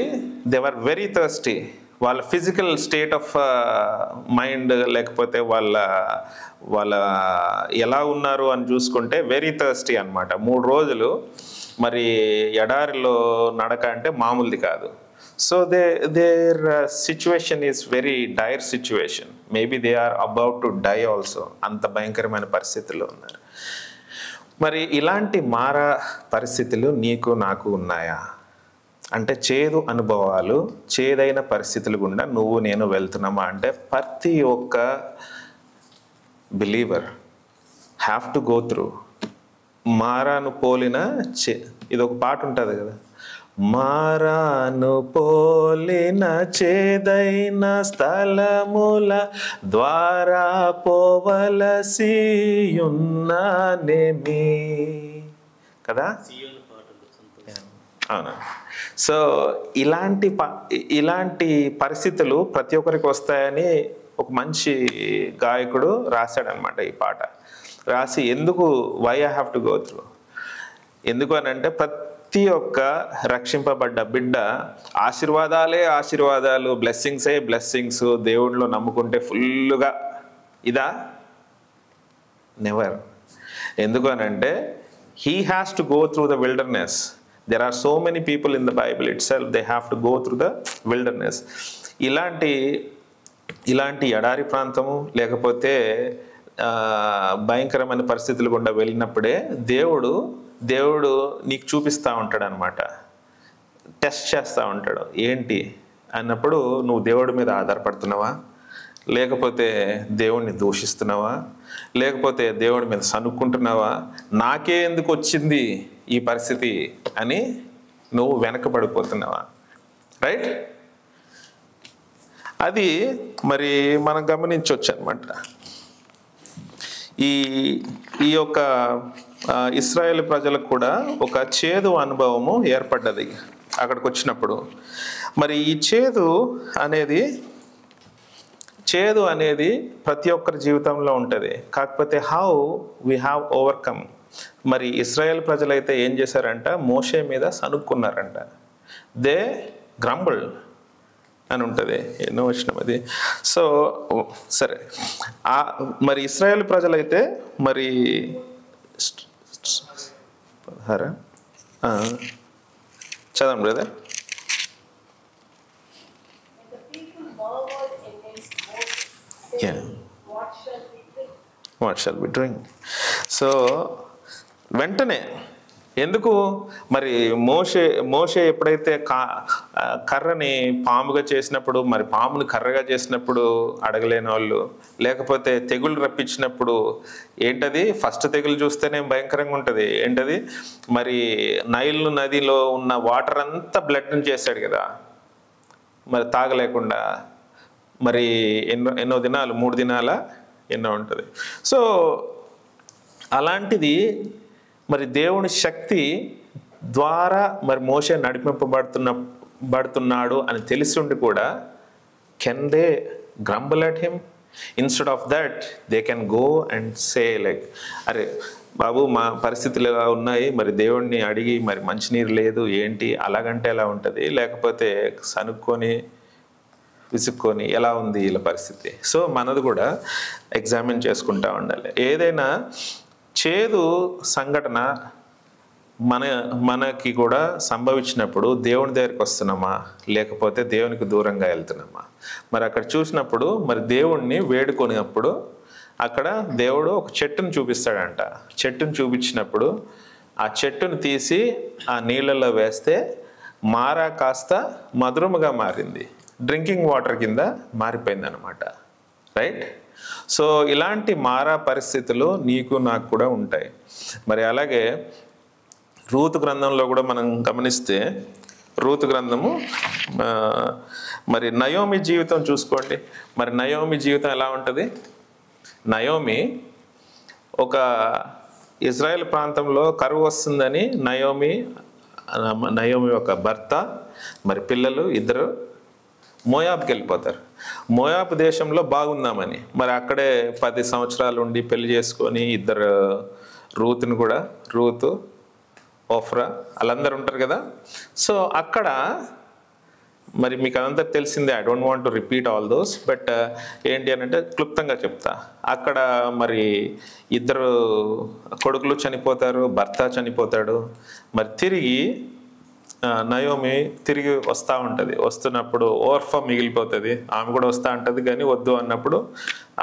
దే వర్ వెరీ థర్స్టీ. వాళ్ళ ఫిజికల్ స్టేట్ ఆఫ్ మైండ్ లేకపోతే వాళ్ళ ఎలా ఉన్నారు అని చూసుకుంటే వెరీ థర్స్టీ అనమాట. 3 రోజులు మరి ఎడారిలో నడక అంటే మామూలుది కాదు. So their situation is very dire situation. Maybe they are about to die also. అంత భయంకరమైన పరిస్థితుల్లో ఉన్నారు. మరి ఇలాంటి మారా పరిస్థితులు నీకు నాకు ఉన్నాయా అంటే, చేదు అనుభవాలు, చేదైన పరిస్థితులు గుండా నువ్వు నేను వెళ్తున్నామా అంటే, ప్రతి ఒక్క believer have to go through. మారాను పోలిన ఇది ఒక పాట ఉంటుంది కదా, మారాను పోలిన చేదైన స్థలముల ద్వారా పోవలసియున్నానేమి కదా. అవునా? సో ఇలాంటి పరిస్థితులు ప్రతి ఒక్కరికి వస్తాయని ఒక మంచి గాయకుడు రాశాడనమాట ఈ పాట. రాసి ఎందుకు why I have to go through, ఎందుకు అని అంటే ప్రతి ఒక్క రక్షింపబడ్డ బిడ్డ ఆశీర్వాదాలే ఆశీర్వాదాలు, బ్లెస్సింగ్సే బ్లెస్సింగ్స్, దేవుడిలో నమ్ముకుంటే ఫుల్గా ఇదా? నెవర్. ఎందుకు అనంటే he has to go through the wilderness. There are so many people in the Bible itself, they have to go through the wilderness. ఇలాంటి ఎడారి ప్రాంతము లేకపోతే భయంకరమైన పరిస్థితులు గుండా వెళ్ళినప్పుడే దేవుడు నీకు చూపిస్తూ ఉంటాడు అనమాట, టెస్ట్ చేస్తూ ఉంటాడు. ఏంటి అన్నప్పుడు నువ్వు దేవుడి మీద ఆధారపడుతున్నావా, లేకపోతే దేవుడిని దూషిస్తున్నావా, లేకపోతే దేవుడి మీద సనుక్కుంటున్నావా, నాకే ఎందుకు వచ్చింది ఈ పరిస్థితి అని నువ్వు వెనకబడిపోతున్నావా? రైట్? అది మరి మనం గమనించవచ్చు అనమాట. ఈ యొక్క ఇశ్రాయేల్ ప్రజలకు కూడా ఒక చేదు అనుభవము ఏర్పడ్డది అక్కడికి వచ్చినప్పుడు. మరి ఈ చేదు అనేది ప్రతి ఒక్కరి జీవితంలో ఉంటుంది. కాకపోతే హౌ వీ హ్యావ్ ఓవర్కమ్. మరి ఇశ్రాయేల్ ప్రజలైతే ఏం చేశారంట? మోషే మీద సనుక్కున్నారంట. దే గ్రంబుల్డ్ అని ఉంటుంది, ఎన్నో వచ్చినాం అది. సో సరే, మరి ఇశ్రాయేల్ ప్రజలైతే మరి చదవండి brother. What shall we drink? So వెంటనే ఎందుకు మరి మోషే ఎప్పుడైతే కర్రని పాముగా చేసినప్పుడు, మరి పాముని కర్రగా చేసినప్పుడు అడగలేని వాళ్ళు, లేకపోతే తెగులు రప్పించినప్పుడు ఏంటది? ఫస్ట్ తెగులు చూస్తేనే భయంకరంగా ఉంటుంది. ఏంటది? మరి నైల్ నదిలో ఉన్న వాటర్ అంతా బ్లడ్ని చేశాడు కదా, మరి తాగలేకుండా మరి ఎన్నో దినాలు, 3 దినాల ఎన్నో ఉంటుంది. సో అలాంటిది మరి దేవుని శక్తి ద్వారా మరి మోషే నడిపింపబడుతున్నాడు అని తెలిసి ఉండి కూడా can they crumble at him? Instead of that they can go and say like, అరే బాబు మా పరిస్థితులు ఎలా ఉన్నాయి, మరి దేవుడిని అడిగి మరి మంచినీరు లేదు ఏంటి, అలాగంటే ఎలా ఉంటుంది, లేకపోతే సనుక్కొని విసుక్కొని ఎలా ఉంది వీళ్ళ పరిస్థితి. సో మనది కూడా ఎగ్జామిన్ చేసుకుంటూ ఉండాలి. ఏదైనా చేదు సంఘటన మనకి కూడా సంభవించినప్పుడు దేవుని దగ్గరికి వస్తున్నామా, లేకపోతే దేవునికి దూరంగా వెళ్తున్నామా? మరి అక్కడ చూసినప్పుడు మరి దేవుణ్ణి వేడుకొనినప్పుడు అక్కడ దేవుడు ఒక చెట్టును చూపిస్తాడంట. చెట్టును చూపించినప్పుడు ఆ చెట్టును తీసి ఆ నీళ్ళల్లో వేస్తే మారా కాస్త మధురముగా మారింది, డ్రింకింగ్ వాటర్ కింద మారిపోయింది అనమాట. రైట్? సో ఇలాంటి మారా పరిస్థితులు నీకు నాకు కూడా ఉంటాయి. మరి అలాగే రూతు గ్రంథంలో కూడా మనం గమనిస్తే, రూతు గ్రంథము మరి నయోమి జీవితం చూసుకోండి. మరి నయోమి జీవితం ఎలా ఉంటుంది? నయోమి ఒక ఇజ్రాయెల్ ప్రాంతంలో కరువు వస్తుందని నయోమి ఒక భర్త మరి పిల్లలు ఇద్దరు మోయాబ్కి వెళ్ళిపోతారు. మోయాబ్ దేశంలో బాగుందామని మరి అక్కడే 10 సంవత్సరాలు ఉండి పెళ్లి చేసుకొని ఇద్దరు రూతు ఓఫ్రా వాళ్ళందరూ ఉంటారు కదా. సో అక్కడ మరి మీకు అదంతా తెలిసిందే. I don't want to repeat all those, but ఏంటి అని అంటే క్లుప్తంగా చెప్తా. అక్కడ మరి ఇద్దరు కొడుకులు చనిపోతారు, భర్త చనిపోతాడు. మరి తిరిగి నయోమి తిరిగి వస్తూ ఉంటుంది. వస్తున్నప్పుడు ఓర్ఫా మిగిలిపోతుంది, ఆమె కూడా వస్తూ ఉంటుంది, కానీ వద్దు అన్నప్పుడు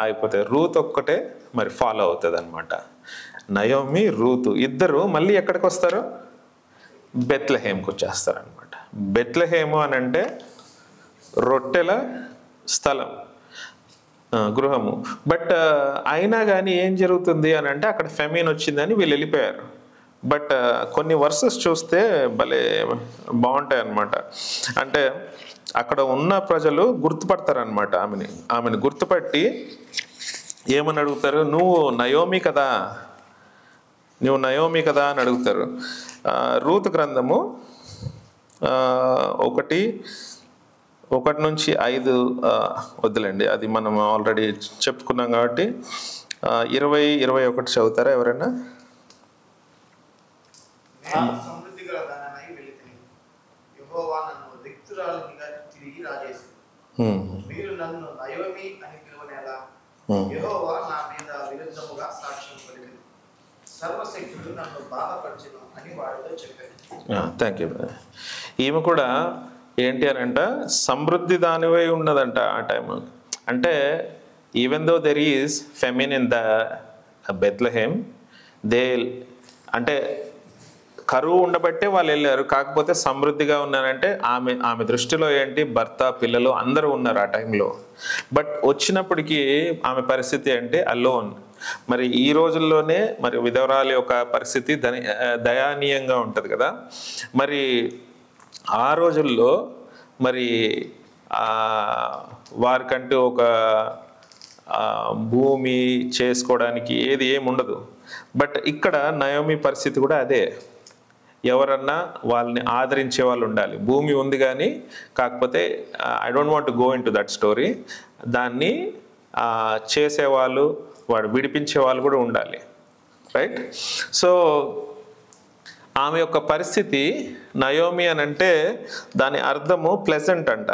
ఆగిపోతుంది. రూత్ ఒక్కటే మరి ఫాలో అవుతుంది అనమాట. నయోమి రూతు ఇద్దరు మళ్ళీ ఎక్కడికి వస్తారు? బెత్లెహేమ్కి వచ్చేస్తారు అనమాట. బెత్లెహేము అని అంటే రొట్టెల స్థలం, గృహము. బట్ అయినా కానీ ఏం జరుగుతుంది అని అంటే అక్కడ ఫెమిన్ వచ్చిందని వీళ్ళు వెళ్ళిపోయారు. బట్ కొన్ని వర్సెస్ చూస్తే భలే బాగుంటాయి అన్నమాట. అంటే అక్కడ ఉన్న ప్రజలు గుర్తుపడతారనమాట. ఆమెని గుర్తుపట్టి ఏమని అడుగుతారు? నువ్వు నయోమి కదా అని అడుగుతారు. రూతు గ్రంథము 1-5 వద్దులేండి, అది మనం ఆల్రెడీ చెప్పుకున్నాం కాబట్టి 20-21 చదువుతారా ఎవరైనా? మీరు నన్ను నయోమి అని పిలువనేలా? యెహోవా నా మీద విరుద్ధముగా సాక్ష్యం పలికెను, సర్వశక్తుడు నన్ను బాధపరచును అని వాడితో చెప్పాను. Thank you. ఈమె కూడా ఏంటి అని అంట, సమృద్ధి దానివై ఉన్నదంట ఆ టైం. అంటే even though there is famine in the Bethlehem, they అంటే కరువు ఉండబట్టే వాళ్ళు వెళ్ళారు. కాకపోతే సమృద్ధిగా ఉన్నారంటే ఆమె దృష్టిలో ఏంటి, భర్త పిల్లలు అందరూ ఉన్నారు ఆ టైంలో. బట్ వచ్చినప్పటికీ ఆమె పరిస్థితి అంటే అలోన్. మరి ఈ రోజుల్లోనే మరి విధవరాలి యొక్క పరిస్థితి దయానీయంగా ఉంటుంది కదా. మరి ఆ రోజుల్లో మరి వారికంటూ ఒక భూమి చేసుకోవడానికి ఏమి ఉండదు. బట్ ఇక్కడ నయోమి పరిస్థితి కూడా అదే. ఎవరన్నా వాళ్ళని ఆదరించే వాళ్ళు ఉండాలి. భూమి ఉంది కానీ కాకపోతే I don't want to go in to that story. దాన్ని చేసేవాళ్ళు, వాడు విడిపించే వాళ్ళు కూడా ఉండాలి, రైట్? సో ఆమె యొక్క పరిస్థితి నయోమి అని అంటే దాని అర్థము ప్లెజెంట్ అంట.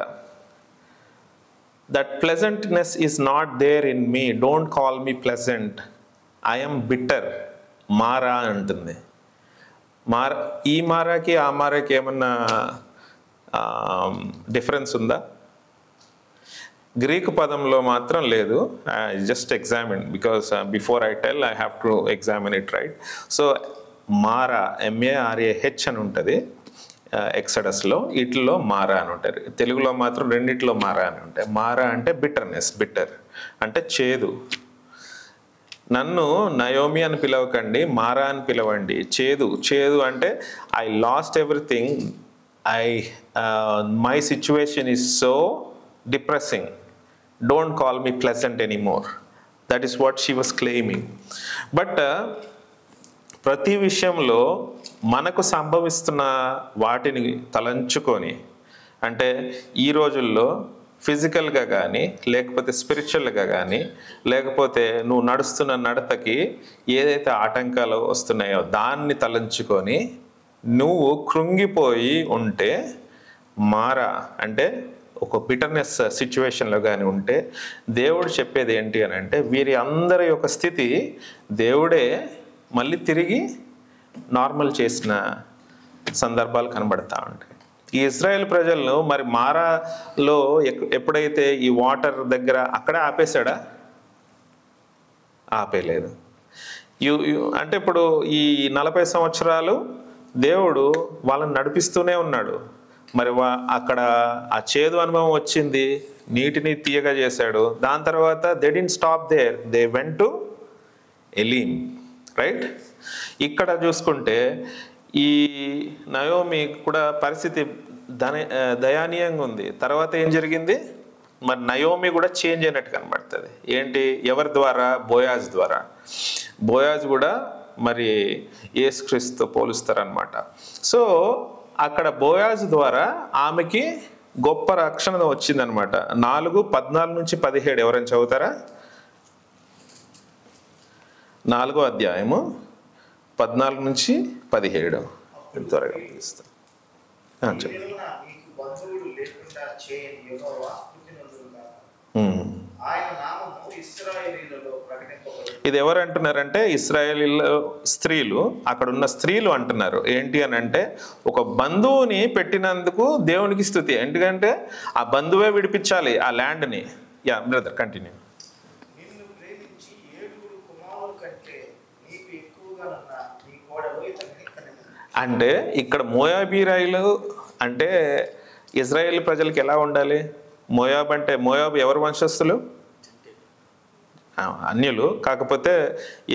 That pleasantness is not there in me, don't call me pleasant, I'm bitter. Mara అంటుంది. ఈ మారాకి ఆ మారాకి ఏమన్నా డిఫరెన్స్ ఉందా? గ్రీకు పదంలో మాత్రం లేదు. Just examine, because before I tell I have to examine it, right? So Marah, MARAH అని ఉంటుంది ఎక్సడస్లో, వీటిల్లో మారా అని ఉంటారు. తెలుగులో మాత్రం రెండిట్లో మారా అని ఉంటాయి. మారా అంటే బిట్టర్నెస్, బిట్టర్ అంటే చేదు. నన్ను నయోమి అని పిలవకండి, మారా అని పిలవండి. చేదు అంటే I lost everything, my situation is so depressing, don't call me pleasant anymore. That is what she was claiming. But ప్రతి విషయంలో మనకు సంభవిస్తున్న వాటిని తలంచుకొని, అంటే ఈ రోజుల్లో ఫిజికల్గా కానీ లేకపోతే స్పిరిచువల్గా కానీ లేకపోతే నువ్వు నడుస్తున్న నడతకి ఏదైతే ఆటంకాలు వస్తున్నాయో దాన్ని తలంచుకొని నువ్వు కృంగిపోయి ఉంటే, మారా అంటే ఒక బిటర్నెస్ సిచ్యువేషన్లో కానీ ఉంటే, దేవుడు చెప్పేది ఏంటి అని అంటే వీరి అందరి యొక్క స్థితి దేవుడే మళ్ళీ తిరిగి నార్మల్ చేసిన సందర్భాలు కనబడతా ఉంటాయి. ఈ ఇజ్రాయెల్ ప్రజలను మరి మారాలో ఎప్పుడైతే ఈ వాటర్ దగ్గర అక్కడే ఆపేశాడా? ఆపేయలేదు. అంటే ఇప్పుడు ఈ 40 సంవత్సరాలు దేవుడు వాళ్ళని నడిపిస్తూనే ఉన్నాడు. మరి అక్కడ ఆ చేదు అనుభవం వచ్చింది, నీటిని తీయగా చేశాడు. దాని తర్వాత they didn't stop there, they went to Elim, right? ఇక్కడ చూసుకుంటే ఈ నయోమి కూడా పరిస్థితి దయానీయంగా ఉంది. తర్వాత ఏం జరిగింది? మరి నయోమి కూడా చేంజ్ అయినట్టు కనబడుతుంది. ఏంటి? ఎవరి ద్వారా? బోయాజ్ ద్వారా. బోయాజ్ కూడా మరి యేసుక్రీస్తుతో పోలుస్తారనమాట. సో అక్కడ బోయాజ్ ద్వారా ఆమెకి గొప్ప రక్షణ వచ్చిందనమాట. 4:14-17 ఎవరైనా చదువుతారా? 4వ అధ్యాయము 14-17 త్వరగా ముగిస్తాం. ఇది ఎవరు అంటున్నారంటే ఇశ్రాయేలీల స్త్రీలు, అక్కడ ఉన్న స్త్రీలు అంటున్నారు. ఏంటి అని అంటే ఒక బంధువుని పెట్టినందుకు దేవునికి స్తుతి. ఎందుకంటే ఆ బంధువే విడిపించాలి ఆ ల్యాండ్ని. Yeah brother, continue. అంటే ఇక్కడ మోయాబీరాయిలు అంటే ఇజ్రాయేల్ ప్రజలకి ఎలా ఉండాలి? మోయాబ్ అంటే, మోయాబ్ ఎవరు వంశస్థులు? అన్యులు. కాకపోతే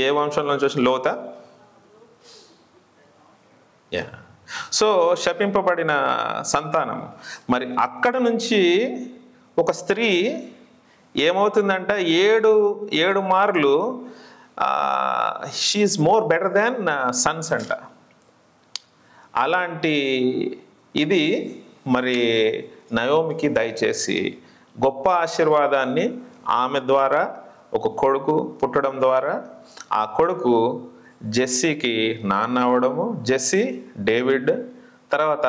ఏ వంశంలో నుంచి వచ్చిన? లోత. యా. సో శపింపబడిన సంతానం. మరి అక్కడ నుంచి ఒక స్త్రీ ఏమవుతుందంట, 7 మార్లు she is more better than sons అంట. అలాంటి ఇది మరి నయోమికి దయచేసి గొప్ప ఆశీర్వాదాన్ని ఆమె ద్వారా ఒక కొడుకు పుట్టడం ద్వారా ఆ కొడుకు జెస్సీకి నాన్న అవ్వడము, జెస్సీ డేవిడ్, తర్వాత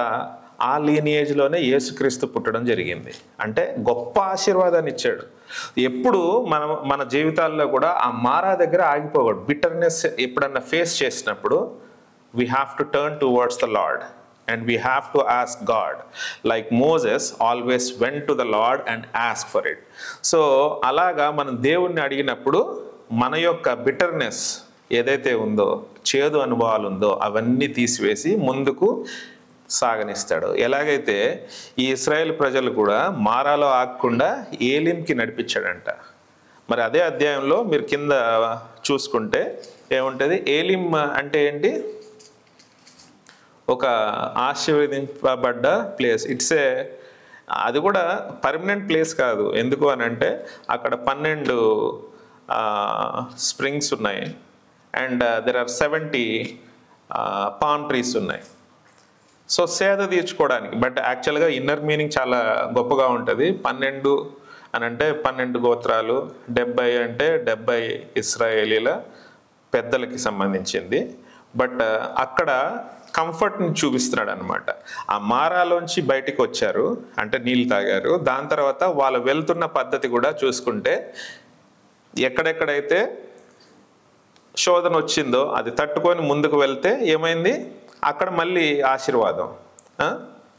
ఆ లీనియేజ్లోనే యేసుక్రీస్తు పుట్టడం జరిగింది. అంటే గొప్ప ఆశీర్వాదాన్ని ఇచ్చాడు. ఎప్పుడు మన జీవితాల్లో కూడా ఆ మారా దగ్గర ఆగిపోకూడదు. బిటర్నెస్ ఎప్పుడన్నా ఫేస్ చేసినప్పుడు we have to turn towards the Lord and we have to ask God, like Moses always went to the Lord and asked for it. So అలాగా మనం దేవుణ్ణి అడిగినప్పుడు మన యొక్క బిటర్నెస్ ఏదైతే ఉందో, చేదు అనుభవాలు ఉందో అవన్నీ తీసివేసి ముందుకు సాగనిస్తాడు. ఎలాగైతే ఈ ఇశ్రాయేల్ ప్రజలు కూడా మారాలో ఆగకుండా ఏలింకి నడిపించాడంట. మరి అదే అధ్యాయంలో మీరు కింద చూసుకుంటే ఏముంటుంది? ఏలిం అంటే ఏంటి? ఒక ఆశీర్వదింపబడ్డ ప్లేస్. అది కూడా పర్మనెంట్ ప్లేస్ కాదు. ఎందుకు అని అంటే అక్కడ 12 స్ప్రింగ్స్ ఉన్నాయి and there are 70 palm trees ఉన్నాయి. సో సేద తీర్చుకోవడానికి. బట్ యాక్చువల్గా ఇన్నర్ మీనింగ్ చాలా గొప్పగా ఉంటుంది. 12 అని అంటే 12 గోత్రాలు, 70 అంటే 70 ఇశ్రాయేలీల పెద్దలకి సంబంధించింది. బట్ అక్కడ కంఫర్ట్ని చూపిస్తున్నాడు అనమాట. ఆ మారాలోంచి బయటికి వచ్చారు అంటే నీళ్ళు తాగారు. దాని తర్వాత వాళ్ళు వెళ్తున్న పద్ధతి కూడా చూసుకుంటే ఎక్కడెక్కడైతే శోధన వచ్చిందో అది తట్టుకొని ముందుకు వెళ్తే ఏమైంది? అక్కడ మళ్ళీ ఆశీర్వాదం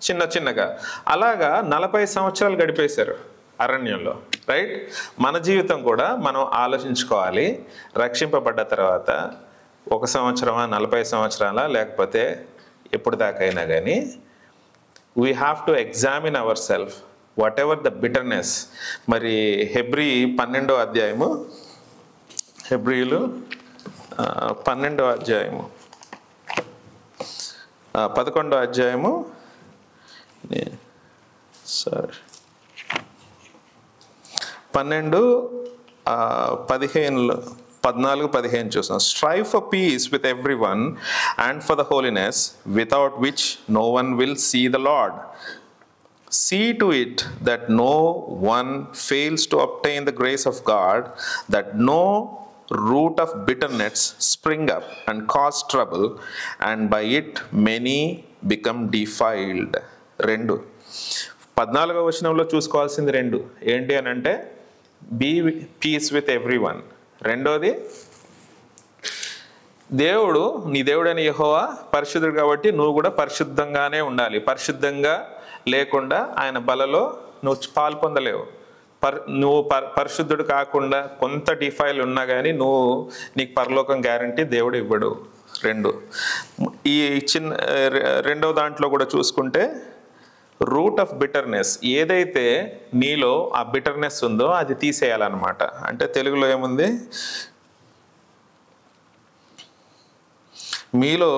చిన్న చిన్నగా. అలాగా 40 సంవత్సరాలు గడిపేశారు అరణ్యంలో, రైట్? మన జీవితం కూడా మనం ఆలోచించుకోవాలి. రక్షింపబడ్డ తర్వాత 1 సంవత్సరమా, 40 సంవత్సరాలా, లేకపోతే ఎప్పుడు దాకైనా కానీ we have to examine our self whatever the bitterness. మరి హెబ్రీ 12వ అధ్యాయము, హెబ్రీలు 12వ అధ్యాయము 11వ అధ్యాయము 14-15 చూసాం. Strive for peace with everyone and for the holiness without which no one will see the Lord. See to it that no one fails to obtain the grace of God, that no root of bitterness spring up and cause trouble, and by it many become defiled. 14వ వచనంలో చూసుకోవాల్సింది 2 ఏంటి అని అంటే be peace with everyone. రెండోది, దేవుడు నీ దేవుడైన యెహోవా పరిశుద్ధుడు కాబట్టి నువ్వు కూడా పరిశుద్ధంగానే ఉండాలి. పరిశుద్ధంగా లేకుండా ఆయన బలలో నువ్వు పాలు పొందలేవు. నువ్వు పరిశుద్ధుడు కాకుండా కొంత డిఫైల్ ఉన్నా కానీ నీకు పరలోకం గ్యారంటీ దేవుడు ఇవ్వడు. 2 ఈ రెండవ దాంట్లో కూడా చూసుకుంటే రూట్ ఆఫ్ బిటర్నెస్, ఏదైతే నీలో ఆ బిటర్నెస్ ఉందో అది తీసేయాలన్నమాట. అంటే తెలుగులో ఏముంది? మీలో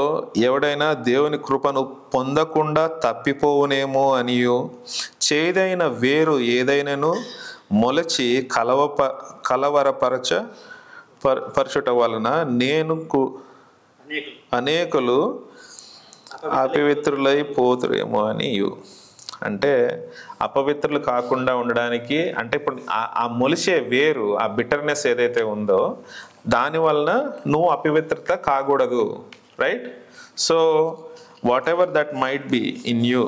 ఎవడైనా దేవుని కృపను పొందకుండా తప్పిపోవునేమో అనియు, చేదైన వేరు ఏదైనాను మొలచి కలవరపరచుట వలన అనేకులు అపవిత్రులైపోతురేమో అనియు. అంటే అపవిత్రులు కాకుండా ఉండడానికి, అంటే ఇప్పుడు ఆ మొలిచే వేరు, ఆ బిటర్నెస్ ఏదైతే ఉందో దాని వలన నువ్వు అపవిత్రత కాకూడదు, right? So what ever that might be in you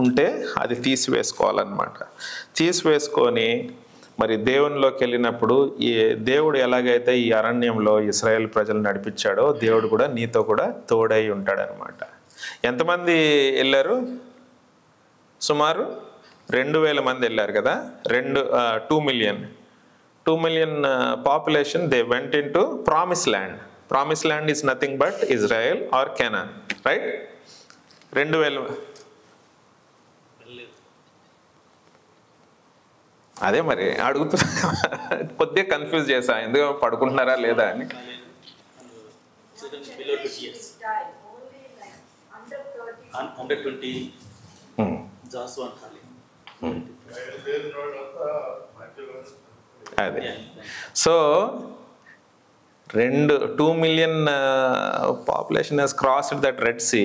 ఉంటే అది తీసివేసుకోవాలన్నమాట. తీసివేసుకొని మరి దేవునిలోకి వెళ్ళినప్పుడు ఈ దేవుడు ఎలాగైతే ఈ అరణ్యంలో ఇశ్రాయేల్ ప్రజలు నడిపించాడో దేవుడు కూడా నీతో కూడా తోడై ఉంటాడనమాట. ఎంతమంది వెళ్ళారు? సుమారు 2000 మంది వెళ్ళారు కదా. 2 million population they went into promise land. Promise land is nothing but Israel or Canaan, right? 2000. అదే మరి అడుగుతున్నా, కొద్దిగా కన్ఫ్యూజ్ చేశా, ఎందుకు పడుకుంటున్నారా లేదా అని. అదే. So 2 million population has crossed that Red Sea,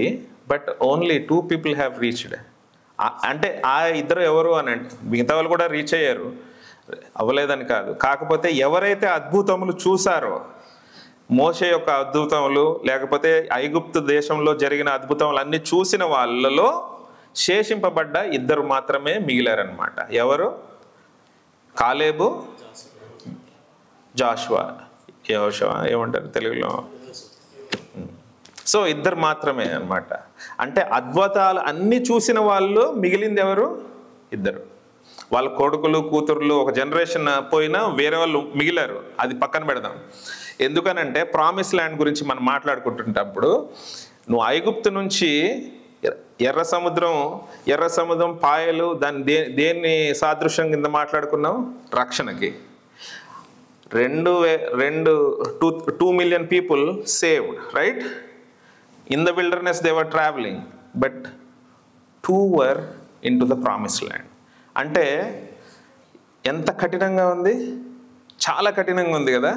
but only 2 people have reached. అంటే ఆ ఇద్దరు ఎవరు అని అంటే మిగతా వాళ్ళు కూడా రీచ్ అయ్యారు, అవ్వలేదని కాదు. కాకపోతే ఎవరైతే అద్భుతములు చూసారో, మోషే యొక్క అద్భుతములు లేకపోతే ఐగుప్తు దేశంలో జరిగిన అద్భుతములు అన్నీ చూసిన వాళ్ళలో శేషింపబడ్డ ఇద్దరు మాత్రమే మిగిలారనమాట. ఎవరు? కాలేబు, జాషువా. ఏమంటారు తెలుగులో? సో ఇద్దరు మాత్రమే అన్నమాట. అంటే అద్భుతాలు అన్నీ చూసిన వాళ్ళు మిగిలింది ఎవరు? ఇద్దరు. వాళ్ళ కొడుకులు కూతుర్లు ఒక జనరేషన్ పోయినా వేరే వాళ్ళు మిగిలారు. అది పక్కన పెడదాం. ఎందుకనంటే ప్రామిస్ ల్యాండ్ గురించి మనం మాట్లాడుకుంటున్నప్పుడు నువ్వు ఐగుప్తు నుంచి ఎర్ర సముద్రం పాయలు దాన్ని దేన్ని సాదృశ్యం కింద మాట్లాడుకున్నావు? రక్షణకి. 2 million people saved, right? In the wilderness they were traveling, but 2 were into the promised land. అంటే ఎంత కఠినంగా ఉంది? చాలా కఠినంగా ఉంది కదా.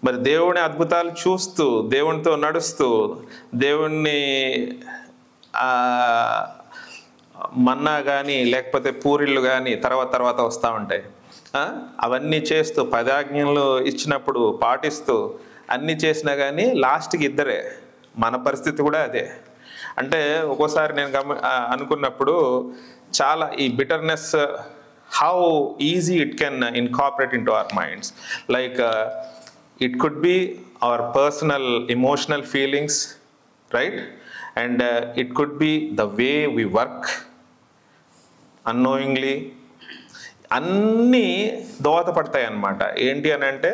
మరి దేవుని అద్భుతాలు చూస్తూ, దేవునితో నడుస్తూ, దేవుణ్ణి మన్నా కానీ లేకపోతే పూరిళ్ళు కానీ తర్వాత వస్తూ ఉంటాయి. అవన్నీ చేస్తూ 10 ఆజ్ఞలు ఇచ్చినప్పుడు పాటిస్తూ అన్నీ చేసినా కానీ లాస్ట్కి ఇద్దరే. మన పరిస్థితి కూడా అదే. అంటే ఒక్కోసారి నేను అనుకున్నప్పుడు చాలా ఈ bitterness how easy it can incorporate into our minds. Like it could be our personal emotional feelings, right? And it could be the way we work annoyingly. అన్నీ దోహదపడతాయి అన్నమాట. ఏంటి అని అంటే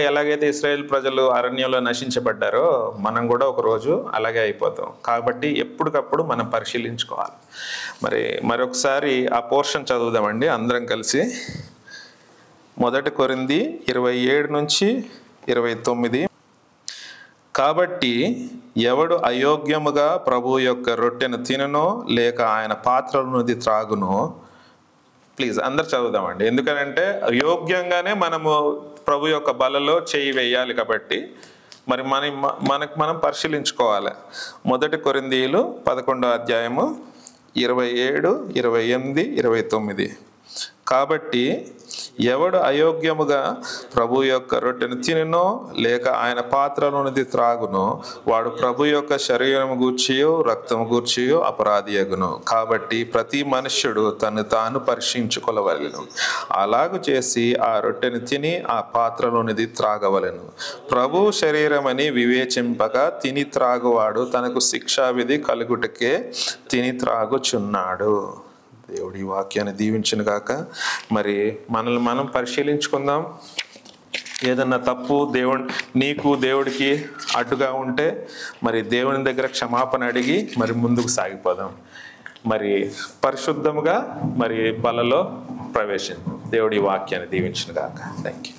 ఎలాగైతే ఇశ్రాయేల్ ప్రజలు అరణ్యంలో నశించబడ్డారో మనం కూడా ఒకరోజు అలాగే అయిపోతాం. కాబట్టి ఎప్పటికప్పుడు మనం పరిశీలించుకోవాలి. మరొకసారి ఆ పోర్షన్ చదువుదామండి అందరం కలిసి. 1 కొరింథీ 27-29. కాబట్టి ఎవడు అయోగ్యముగా ప్రభు యొక్క రొట్టెను తినునో లేక ఆయన పాత్రలోనిది త్రాగునో, ప్లీజ్ అందరు చదువుదామండి. ఎందుకనంటే యోగ్యంగానే మనము ప్రభు యొక్క బలలో చేయి వేయాలి. కాబట్టి మరి మనకు మనం పరిశీలించుకోవాలి. 1 కొరింథీయులు 11 27, 28, 29. కాబట్టి ఎవడు అయోగ్యముగా ప్రభు యొక్క రొట్టెను తినునో లేక ఆయన పాత్రలోనిది త్రాగునో వాడు ప్రభు యొక్క శరీరము గూర్చియో రక్తము గూర్చియో అపరాధియగును. కాబట్టి ప్రతి మనుష్యుడు తను తాను పరీక్షించుకొనవలెను. అలాగు చేసి ఆ రొట్టెను తిని ఆ పాత్రలోనిది త్రాగవలెను. ప్రభు శరీరమని వివేచింపక తిని త్రాగువాడు తనకు శిక్షావిధి కలుగుటకే తిని త్రాగుచున్నాడు. దేవుడి వాక్యాన్ని దీవించును గాక. మరి మనల్ని మనం పరిశీలించుకుందాం. ఏదన్నా తప్పు నీకు దేవుడికి అడ్డుగా ఉంటే మరి దేవుని దగ్గర క్షమాపణ అడిగి మరి ముందుకు సాగిపోదాం. మరి పరిశుద్ధముగా మరి బలలో ప్రవేశించాం. దేవుడి వాక్యాన్ని దీవించును గాక. Thank you.